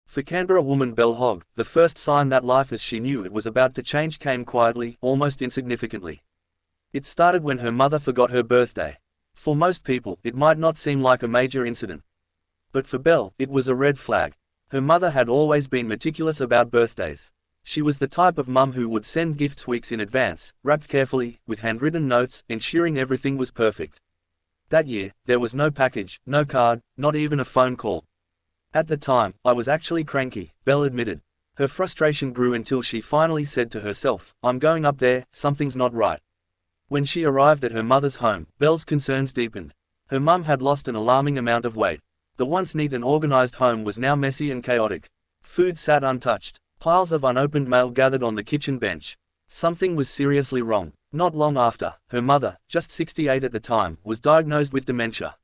For Canberra woman Belle Hogg, the first sign that life as she knew it was about to change came quietly, almost insignificantly. It started when her mother forgot her birthday. For most people, it might not seem like a major incident. But for Belle, it was a red flag. Her mother had always been meticulous about birthdays. She was the type of mum who would send gifts weeks in advance, wrapped carefully, with handwritten notes, ensuring everything was perfect. That year, there was no package, no card, not even a phone call. At the time, I was actually cranky, Belle admitted. Her frustration grew until she finally said to herself, "I'm going up there, something's not right." When she arrived at her mother's home, Belle's concerns deepened. Her mum had lost an alarming amount of weight. The once neat and organized home was now messy and chaotic. Food sat untouched. Piles of unopened mail gathered on the kitchen bench. Something was seriously wrong. Not long after, her mother, just 68 at the time, was diagnosed with dementia.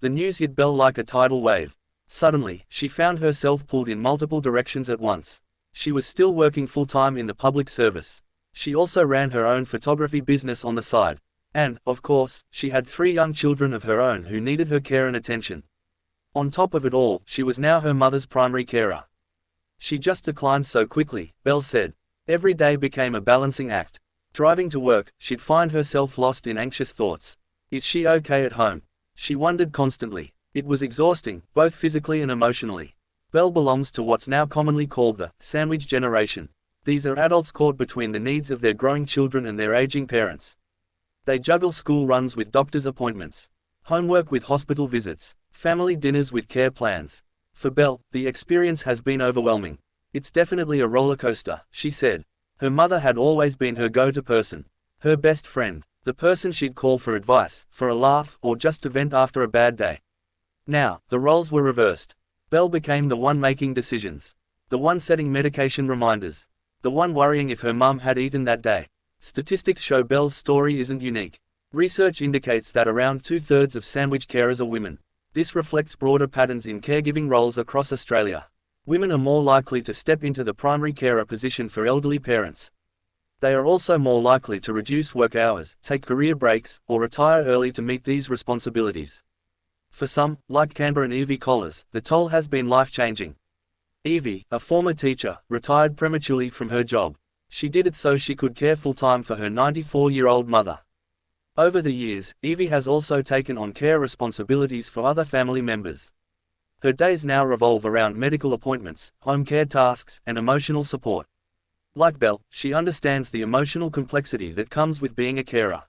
The news hit Belle like a tidal wave. Suddenly, she found herself pulled in multiple directions at once. She was still working full-time in the public service. She also ran her own photography business on the side. And, of course, she had 3 young children of her own who needed her care and attention. On top of it all, she was now her mother's primary carer. She just declined so quickly, Belle said. Every day became a balancing act. Driving to work, she'd find herself lost in anxious thoughts. Is she okay at home? She wondered constantly. It was exhausting, both physically and emotionally. Belle belongs to what's now commonly called the sandwich generation. These are adults caught between the needs of their growing children and their aging parents. They juggle school runs with doctor's appointments, homework with hospital visits, family dinners with care plans. For Belle, the experience has been overwhelming. It's definitely a roller coaster, she said. Her mother had always been her go-to person, her best friend, the person she'd call for advice, for a laugh, or just to vent after a bad day. Now, the roles were reversed. Belle became the one making decisions, the one setting medication reminders, the one worrying if her mum had eaten that day. Statistics show Belle's story isn't unique. Research indicates that around 2/3 of sandwich carers are women. This reflects broader patterns in caregiving roles across Australia. Women are more likely to step into the primary carer position for elderly parents. They are also more likely to reduce work hours, take career breaks, or retire early to meet these responsibilities. For some, like Canberra and Evie Collars, the toll has been life-changing. Evie, a former teacher, retired prematurely from her job. She did it so she could care full-time for her 94-year-old mother. Over the years, Evie has also taken on care responsibilities for other family members. Her days now revolve around medical appointments, home care tasks, and emotional support. Like Belle, she understands the emotional complexity that comes with being a carer.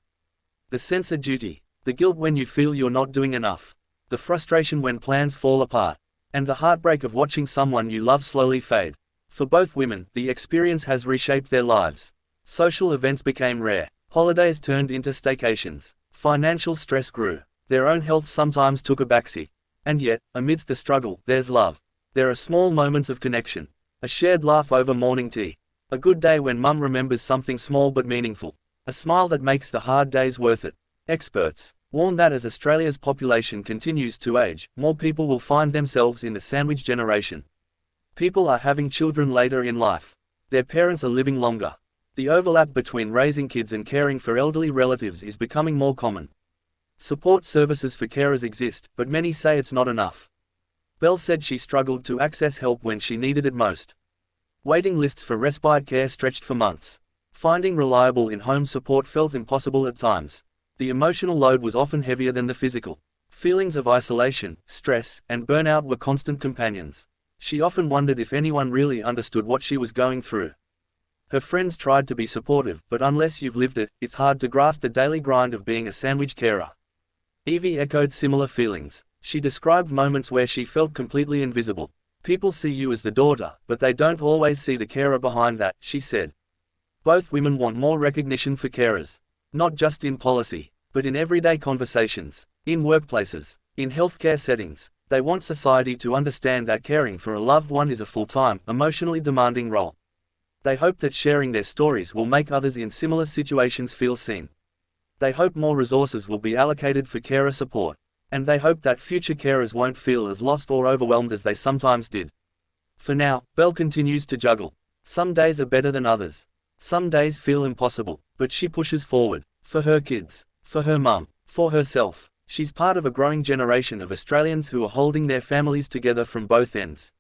The sense of duty, the guilt when you feel you're not doing enough, the frustration when plans fall apart, and the heartbreak of watching someone you love slowly fade. For both women, the experience has reshaped their lives. Social events became rare. Holidays turned into staycations. Financial stress grew. Their own health sometimes took a backseat. And yet, amidst the struggle, there's love. There are small moments of connection. A shared laugh over morning tea. A good day when mum remembers something small but meaningful. A smile that makes the hard days worth it. Experts warn that as Australia's population continues to age, more people will find themselves in the sandwich generation. People are having children later in life. Their parents are living longer. The overlap between raising kids and caring for elderly relatives is becoming more common. Support services for carers exist, but many say it's not enough. Belle said she struggled to access help when she needed it most. Waiting lists for respite care stretched for months. Finding reliable in-home support felt impossible at times. The emotional load was often heavier than the physical. Feelings of isolation, stress, and burnout were constant companions. She often wondered if anyone really understood what she was going through. Her friends tried to be supportive, but unless you've lived it, it's hard to grasp the daily grind of being a sandwich carer. Evie echoed similar feelings. She described moments where she felt completely invisible. People see you as the daughter, but they don't always see the carer behind that, she said. Both women want more recognition for carers. Not just in policy, but in everyday conversations, in workplaces, in healthcare settings. They want society to understand that caring for a loved one is a full-time, emotionally demanding role. They hope that sharing their stories will make others in similar situations feel seen. They hope more resources will be allocated for carer support. And they hope that future carers won't feel as lost or overwhelmed as they sometimes did. For now, Belle continues to juggle. Some days are better than others. Some days feel impossible, but she pushes forward. For her kids, for her mum, for herself. She's part of a growing generation of Australians who are holding their families together from both ends.